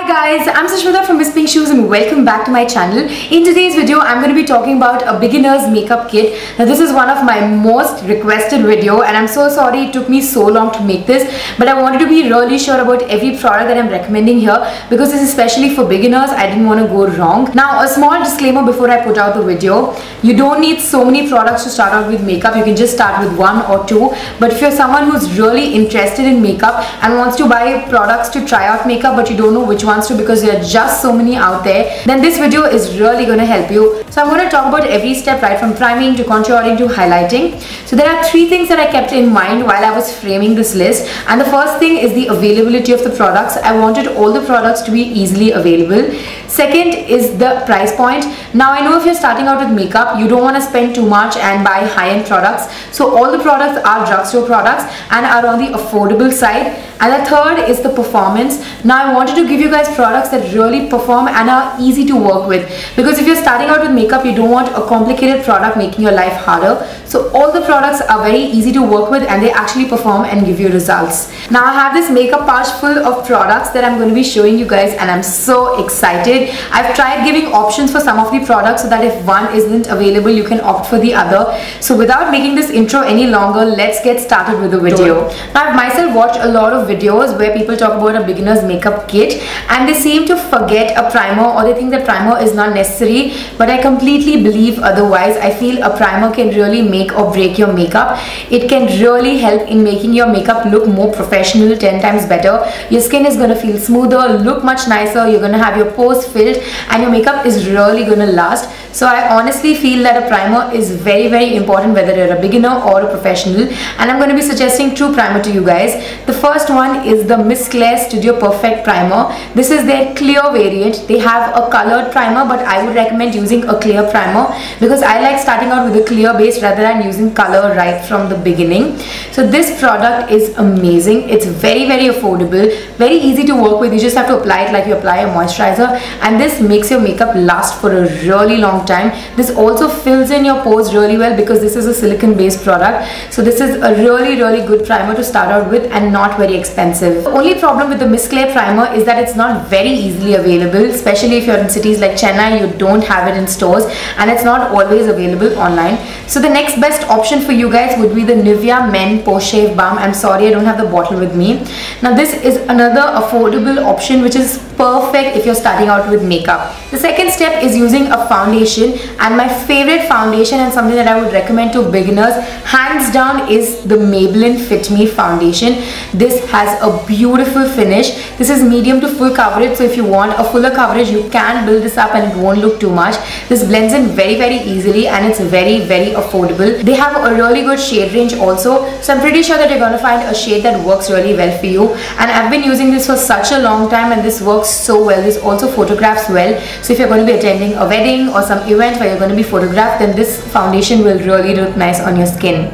guys, I'm Sushmita from Miss Pink Shoes and welcome back to my channel. In today's video, I'm going to be talking about a beginner's makeup kit. Now this is one of my most requested video and I'm so sorry it took me so long to make this, but I wanted to be really sure about every product that I'm recommending here because this is especially for beginners. I didn't want to go wrong. Now a small disclaimer before I put out the video. You don't need so many products to start out with makeup. You can just start with one or two, but if you're someone who's really interested in makeup and wants to buy products to try out makeup but you don't know which ones to because there are just so many out there, then this video is really going to help you. So I'm going to talk about every step, right from priming to contouring to highlighting. So there are three things that I kept in mind while I was framing this list, and the first thing is the availability of the products. I wanted all the products to be easily available. Second is the price point. Now I know if you're starting out with makeup, you don't want to spend too much and buy high-end products. So all the products are drugstore products and are on the affordable side. And the third is the performance. Now I wanted to give you guys products that really perform and are easy to work with, because if you're starting out with makeup, you don't want a complicated product making your life harder. So all the products are very easy to work with and they actually perform and give you results. Now I have this makeup pouch full of products that I'm going to be showing you guys and I'm so excited. I've tried giving options for some of the products so that if one isn't available, you can opt for the other. So without making this intro any longer, let's get started with the video. Now I've myself watched a lot of videos where people talk about a beginner's makeup kit and they seem to forget a primer, or they think that primer is not necessary, but I completely believe otherwise. I feel a primer can really make or break your makeup. It can really help in making your makeup look more professional, 10 times better. Your skin is going to feel smoother, look much nicer, you're going to have your pores filled and your makeup is really going to last. So I honestly feel that a primer is very important whether you're a beginner or a professional, and I'm going to be suggesting two primer to you guys. The first one is the Miss Claire Studio Perfect Primer. This is their clear variant. They have a colored primer, but I would recommend using a clear primer because I like starting out with a clear base rather than using color right from the beginning. So this product is amazing. It's very affordable, very easy to work with. You just have to apply it like you apply a moisturizer, and this makes your makeup last for a really long time. This also fills in your pores really well because this is a silicone based product. So this is a really good primer to start out with and not very expensive. The only problem with the Miss Claire primer is that it's not very easily available, especially if you're in cities like Chennai. You don't have it in stores and it's not always available online. So the next best option for you guys would be the Nivea Men Post Shave Balm. I'm sorry I don't have the bottle with me. Now this is another affordable option which is perfect if you're starting out with makeup. The second step is using a foundation, and my favorite foundation and something that I would recommend to beginners hands down is the Maybelline Fit Me foundation. This has a beautiful finish. This is medium to full coverage, so if you want a fuller coverage you can build this up and it won't look too much. This blends in very easily and it's very affordable. They have a really good shade range also, so I'm pretty sure that you're going to find a shade that works really well for you, and I've been using this for such a long time and this works so well. This also photographs well, so if you're going to be attending a wedding or some event where you're going to be photographed, then this foundation will really look nice on your skin.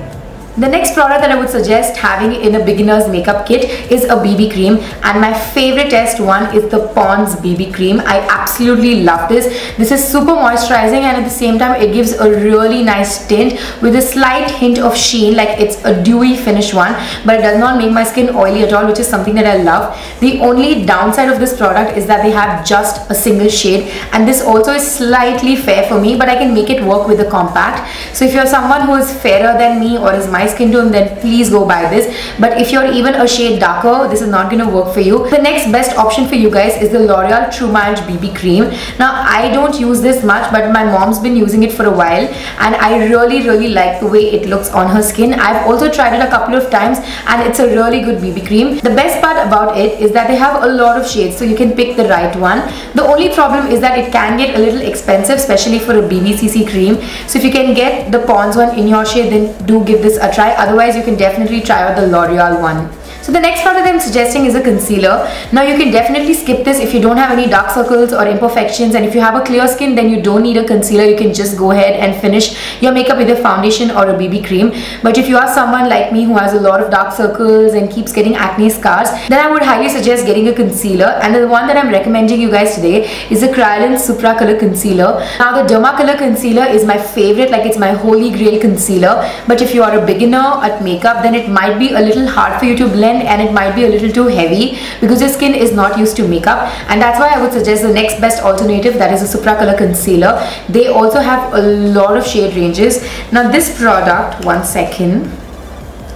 The next product that I would suggest having in a beginner's makeup kit is a BB cream, and my favorite test one is the Pond's BB cream. I absolutely love this. This is super moisturizing and at the same time it gives a really nice tint with a slight hint of sheen, like it's a dewy finish one, but it does not make my skin oily at all, which is something that I love. The only downside of this product is that they have just a single shade, and this also is slightly fair for me, but I can make it work with the compact. So if you're someone who is fairer than me or is my skin tone, then please go buy this. But if you're even a shade darker, this is not going to work for you. The next best option for you guys is the L'Oreal True Mind BB cream. Now I don't use this much, but my mom's been using it for a while and I really like the way it looks on her skin. I've also tried it a couple of times and it's a really good BB cream. The best part about it is that they have a lot of shades, so you can pick the right one. The only problem is that it can get a little expensive, especially for a BBCC cream. So if you can get the Pond's one in your shade, then do give this a try. Otherwise you can definitely try out the L'Oreal one. So the next product I'm suggesting is a concealer. Now you can definitely skip this if you don't have any dark circles or imperfections, and if you have a clear skin then you don't need a concealer. You can just go ahead and finish your makeup with a foundation or a BB cream. But if you are someone like me who has a lot of dark circles and keeps getting acne scars, then I would highly suggest getting a concealer, and the one that I'm recommending you guys today is the Kryolan Supra Color Concealer. Now the Dermacolor Concealer is my favorite, like it's my holy grail concealer, but if you are a beginner at makeup then it might be a little hard for you to blend blend and it might be a little too heavy because your skin is not used to makeup, and that's why I would suggest the next best alternative, that is a Supra Color Concealer. They also have a lot of shade ranges. Now this product, one second,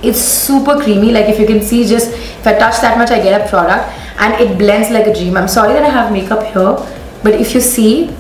it's super creamy. Like if you can see, just if I touch that much I get a product, and it blends like a dream. I'm sorry that I have makeup here, but if you see,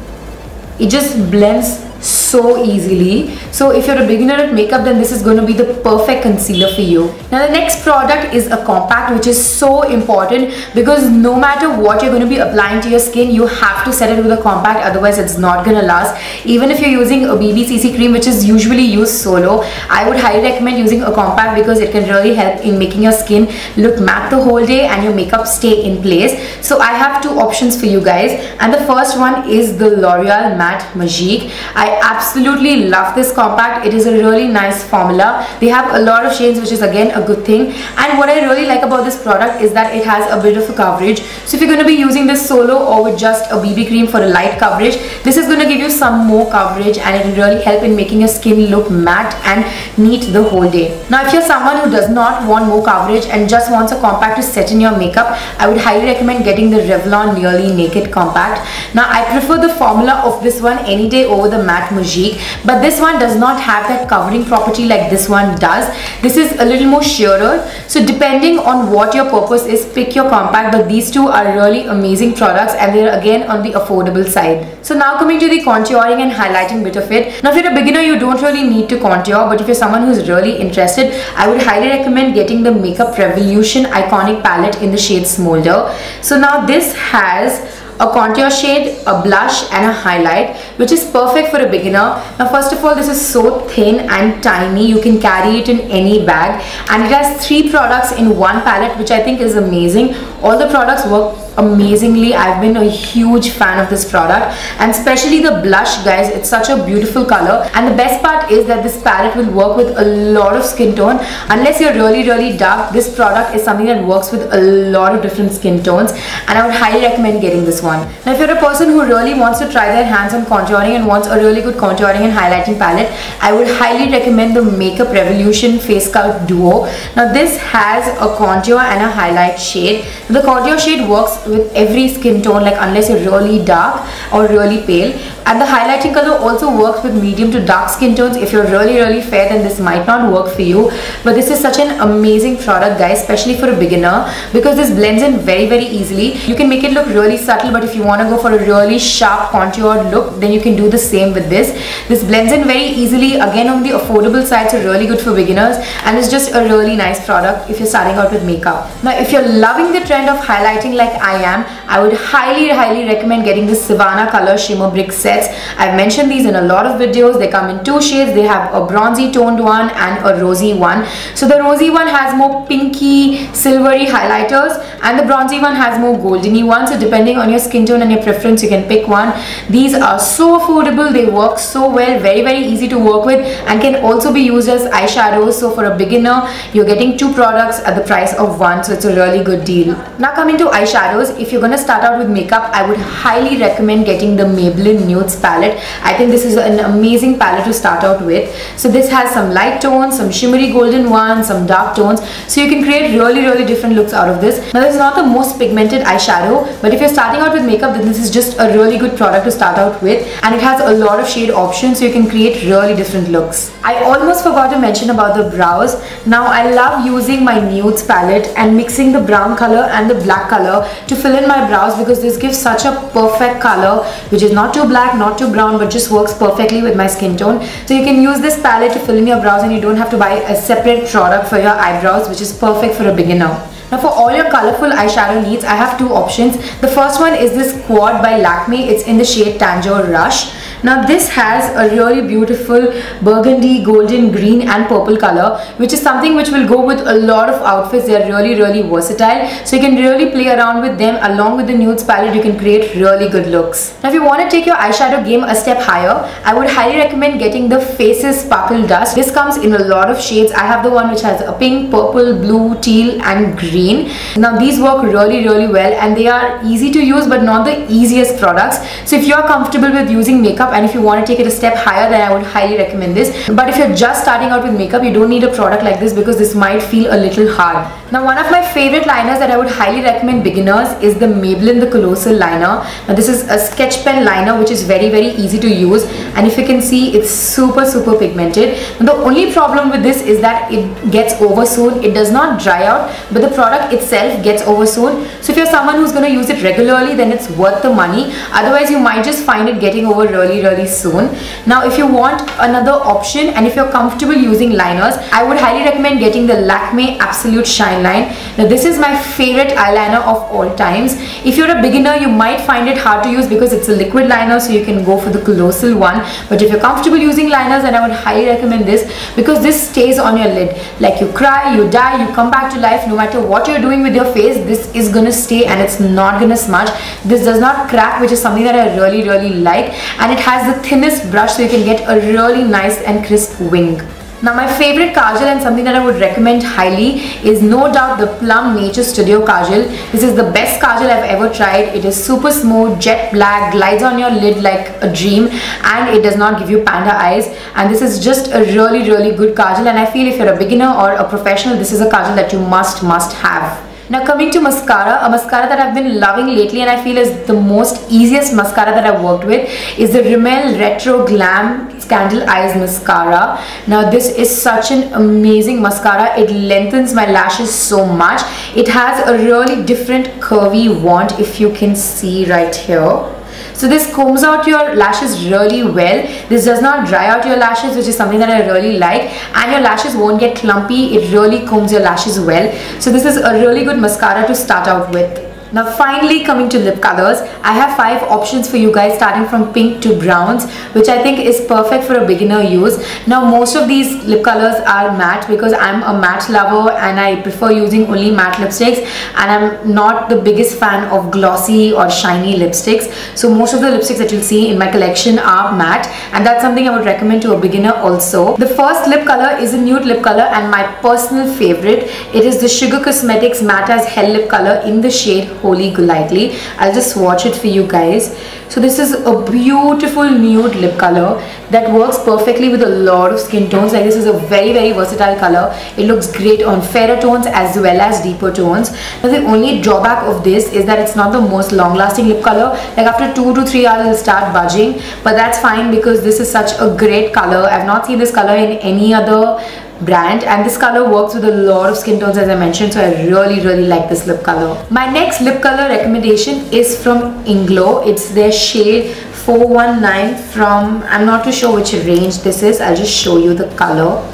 it just blends so easily. So if you're a beginner at makeup, then this is going to be the perfect concealer for you. Now the next product is a compact, which is so important because no matter what you're going to be applying to your skin, you have to set it with a compact, otherwise it's not going to last. Even if you're using a BB CC cream, which is usually used solo, I would highly recommend using a compact because it can really help in making your skin look matte the whole day and your makeup stay in place. So I have two options for you guys, and the first one is the L'Oreal Matte Magique. I absolutely love this compact. It is a really nice formula. They have a lot of shades, which is again a good thing, and what I really like about this product is that it has a bit of a coverage. So if you're going to be using this solo or with just a BB cream for a light coverage, this is going to give you some more coverage and it will really help in making your skin look matte and neat the whole day. Now if you're someone who does not want more coverage and just wants a compact to set in your makeup, I would highly recommend getting the Revlon Nearly Naked Compact. Now I prefer the formula of this one any day over the Matte Magique, but this one does not have that covering property like this one does. This is a little more sheerer, so depending on what your purpose is, pick your compact, but these two are really amazing products and they're again on the affordable side. So now coming to the contouring and highlighting bit of it. Now if you're a beginner, you don't really need to contour, but if you're someone who's really interested, I would highly recommend getting the Makeup Revolution Iconic Palette in the shade Smolder. So now this has a contour shade, a blush and a highlight, which is perfect for a beginner. Now first of all, this is so thin and tiny, you can carry it in any bag, and it has 3 products in one palette, which I think is amazing. All the products work amazingly. I've been a huge fan of this product, and especially the blush, guys. It's such a beautiful color, and the best part is that this palette will work with a lot of skin tone. Unless you're really dark, this product is something that works with a lot of different skin tones, and I would highly recommend getting this one. Now if you're a person who really wants to try their hands on contouring and wants a really good contouring and highlighting palette, I would highly recommend the Makeup Revolution Face Sculpt Duo. Now this has a contour and a highlight shade. The contour shade works with every skin tone, like unless you're really dark or really pale, and the highlighting color also works with medium to dark skin tones. If you're really fair, then this might not work for you, but this is such an amazing product, guys, especially for a beginner, because this blends in very easily. You can make it look really subtle, but if you want to go for a really sharp contoured look, then you can do the same with this. This blends in very easily, again on the affordable side, so really good for beginners, and it's just a really nice product if you're starting out with makeup. Now if you're loving the trend of highlighting like I am, I would highly recommend getting the Savannah Color Shimmer Brick sets. I've mentioned these in a lot of videos. They come in 2 shades. They have a bronzy toned one and a rosy one. So the rosy one has more pinky silvery highlighters, and the bronzy one has more goldeny ones. So depending on your skin tone and your preference, you can pick one. These are so affordable. They work so well, very easy to work with, and can also be used as eyeshadows. So for a beginner, you're getting 2 products at the price of 1, so it's a really good deal. Now coming to eyeshadows, if you're going to start out with makeup, I would highly recommend getting the Maybelline Nudes palette. I think this is an amazing palette to start out with. So this has some light tones, some shimmery golden ones, some dark tones, so you can create really different looks out of this. Now this is not the most pigmented eyeshadow, but if you're starting out with makeup, then this is just a really good product to start out with, and it has a lot of shade options, so you can create really different looks. I almost forgot to mention about the brows. Now I love using my Nudes palette and mixing the brown color and the black color to fill in my brows, because this gives such a perfect color, which is not too black, not too brown, but just works perfectly with my skin tone. So you can use this palette to fill in your brows, and you don't have to buy a separate product for your eyebrows, which is perfect for a beginner. Now for all your colorful eyeshadow needs, I have 2 options. The first one is this Quad by Lakme. It's in the shade Tango Rush. Now this has a really beautiful burgundy, golden, green and purple color, which is something which will go with a lot of outfits. They are really versatile, so you can really play around with them. Along with the Nudes palette, you can create really good looks. Now if you want to take your eyeshadow game a step higher, I would highly recommend getting the Faces Sparkle Dust. This comes in a lot of shades. I have the one which has a pink, purple, blue, teal and green. Now these work really well, and they are easy to use but not the easiest products. So if you are comfortable with using makeup makeup and if you want to take it a step higher, then I would highly recommend this. But if you're just starting out with makeup, you don't need a product like this because this might feel a little hard. Now one of my favorite liners that I would highly recommend beginners is the Maybelline The Colossal Liner. Now this is a sketch pen liner which is very easy to use, and if you can see, it's super pigmented. Now, the only problem with this is that it gets over soon. It does not dry out, but the product itself gets over soon. So if you're someone who's going to use it regularly, then it's worth the money. Otherwise you might just find it getting over really soon. Now if you want another option and if you're comfortable using liners, I would highly recommend getting the Lakme Absolute Shine Line. Now this is my favorite eyeliner of all times. If you're a beginner, you might find it hard to use because it's a liquid liner, so you can go for the Colossal one. But if you're comfortable using liners, then I would highly recommend this because this stays on your lid. Like you cry, you die, you come back to life, no matter what you're doing with your face, this is gonna stay and it's not gonna smudge. This does not crack, which is something that I really like, and it has the thinnest brush, so you can get a really nice and crisp wing. Now my favorite kajal and something that I would recommend highly is no doubt the Plum Nature Studio Kajal. This is the best kajal I've ever tried. It is super smooth, jet black, glides on your lid like a dream, and it does not give you panda eyes. And this is just a really good kajal, and I feel if you're a beginner or a professional, this is a kajal that you must have. Now coming to mascara, a mascara that I've been loving lately and I feel is the most easiest mascara that I've worked with is the Rimmel Retro Glam Scandal Eyes Mascara. Now this is such an amazing mascara. It lengthens my lashes so much. It has a really different curvy wand, if you can see right here. So this combs out your lashes really well. This does not dry out your lashes, which is something that I really like, and your lashes won't get clumpy. It really combs your lashes well. So this is a really good mascara to start out with. Now finally coming to lip colors, I have 5 options for you guys starting from pink to browns, which I think is perfect for a beginner use. Now most of these lip colors are matte because I'm a matte lover and I prefer using only matte lipsticks, and I'm not the biggest fan of glossy or shiny lipsticks. So most of the lipsticks that you'll see in my collection are matte, and that's something I would recommend to a beginner also. The first lip color is a nude lip color and my personal favorite. It is the Sugar Cosmetics Matte as Hell lip color in the shade Holy Golightly. I'll just swatch it for you guys. So this is a beautiful nude lip color that works perfectly with a lot of skin tones. Like this is a very versatile color. It looks great on fairer tones as well as deeper tones. Now the only drawback of this is that it's not the most long lasting lip color. Like after 2 to 3 hours it'll start budging, but that's fine because this is such a great color. I've not seen this color in any other brand, and this color works with a lot of skin tones as I mentioned, so I really like this lip color. My next lip color recommendation is from Inglow. It's their shade 419 from, I'm not too sure which range this is. I'll just show you the color.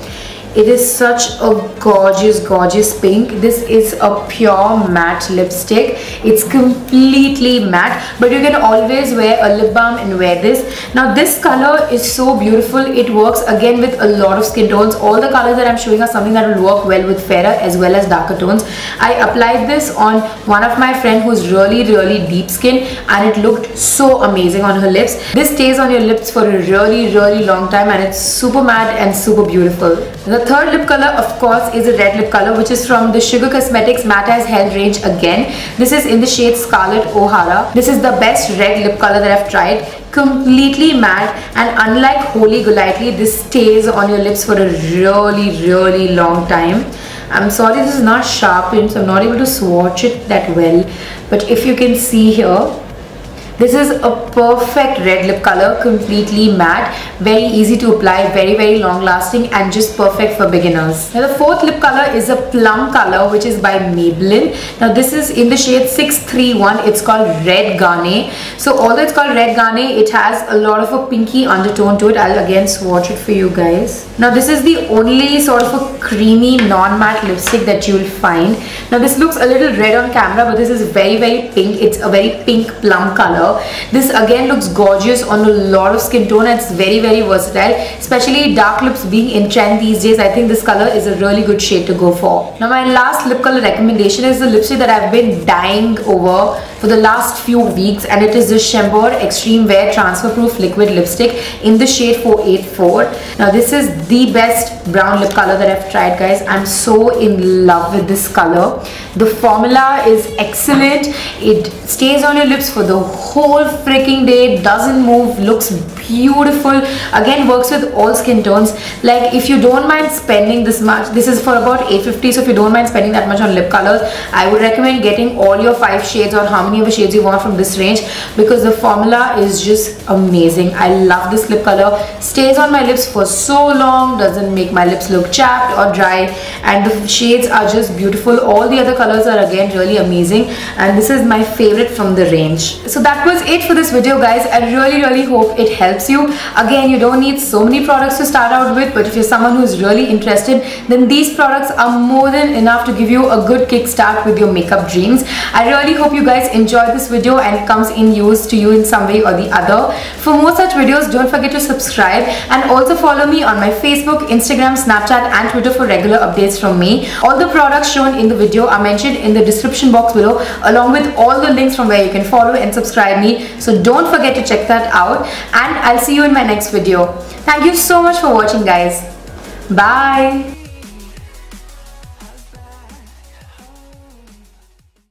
It is such a gorgeous pink. This is a pure matte lipstick. It's completely matte, but you can always wear a lip balm and wear this. Now this color is so beautiful. It works again with a lot of skin tones. All the colors that I'm showing are something that will work well with fairer as well as darker tones. I applied this on one of my friend who's really deep skin, and it looked so amazing on her lips. This stays on your lips for a really long time, and it's super matte and super beautiful. The third lip color, of course, is a red lip color, which is from the Sugar Cosmetics Matte as Hell range again. This is in the shade Scarlet O'Hara. This is the best red lip color that I've tried. Completely matte, and unlike Holy Golightly, this stays on your lips for a really long time. I'm sorry this is not sharpened, so I'm not able to swatch it that well, but if you can see here, this is a perfect red lip color, completely matte, very easy to apply, very long lasting, and just perfect for beginners. Now the fourth lip color is a plum color, which is by Maybelline. Now this is in the shade 631. It's called Red Garnet. So although it's called Red Garnet, it has a lot of a pinky undertone to it. I'll again swatch it for you guys. Now this is the only sort of a creamy non-matte lipstick that you'll find. Now this looks a little red on camera, but this is very pink. It's a very pink plum color. This again looks gorgeous on a lot of skin tone, and it's very versatile, especially dark lips being in trend these days. I think this color is a really good shade to go for. Now my last lip color recommendation is the lipstick that I've been dying over for the last few weeks, and it is the Chambord Extreme Wear Transfer Proof Liquid Lipstick in the shade 484. Now this is the best brown lip color that I've tried, guys. I'm so in love with this color. The formula is excellent. It stays on your lips for the whole freaking day, doesn't move, looks beautiful. Again, works with all skin tones. Like if you don't mind spending this much, this is for about $8.50, so if you don't mind spending that much on lip colors, I would recommend getting all your 5 shades or how many of the shades you want from this range, because the formula is just amazing. I love this lip color. Stays on my lips for so long, doesn't make my lips look chapped or dry, and the shades are just beautiful. All the other colors are again really amazing, and this is my favorite from the range. So that was it for this video, guys. I really hope it helps you. Again, you don't need so many products to start out with, but if you're someone who's really interested, then these products are more than enough to give you a good kickstart with your makeup dreams. I really hope you guys enjoyed this video and it comes in use to you in some way or the other. For more such videos, don't forget to subscribe, and also follow me on my Facebook, Instagram, Snapchat and Twitter for regular updates from me. All the products shown in the video are mentioned in the description box below, along with all the links from where you can follow and subscribe me. So don't forget to check that out, and I'll see you in my next video. Thank you so much for watching, guys. Bye.